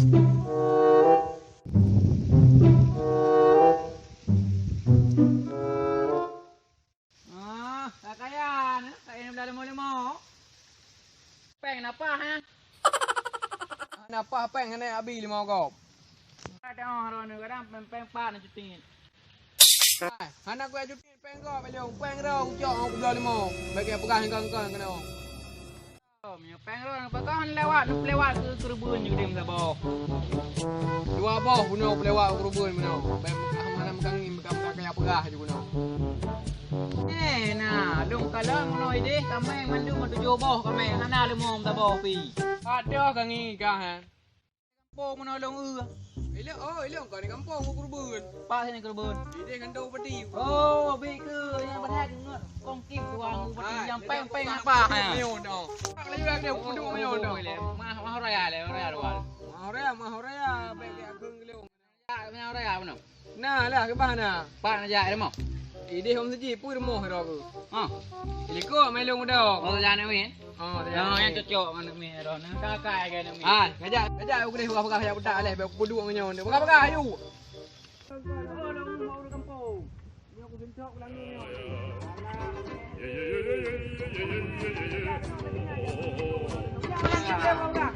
Kakayan, kain ng limo-limo. Peng napa ha? Napa peng ne abi 5 kop. Ada orang ni kadang peng pa na cuting. Anak gue cuti peng kop belum peng ro cok aku belah 5. Bagi pegang kang kena. Peng ro pakan lewat ke kerubun juga dia bawah. Dua boh puno lewat kerubun puno. Bang mana megang ni megang kayak pegah je puno. Nah, dong kalau ngono ide kami mandu mau tujuh boh kami hana limong ta boh pi. Ada kang ni kah. Kampung ngono long Ile kau ni kampung aku kerubun. Pak sini kerubun. Ide kan dau peti. Oh, bi ke yang berhak ngot kongkim tuang peti yang peng apa ha. Meon dah. Tak lagi lagi puduk meon dah. Mah raya luar. Mahoraya bagi aku ngelong. Ya, raya mana? Nah lah ke bahana. Pak na ja mo. Ide hom seji pu remoh ro aku. Ha. Iliko melong dah. Oh, jangan ni. Oh, Yang cocok mana mi ro na kakak ke ni. Ah, ngajak aku ni buka yang budak leh, aku duduk menyon. Buka ayu. Oh, dah mau ke kampung. Ni aku sencok ulang ni. Alah.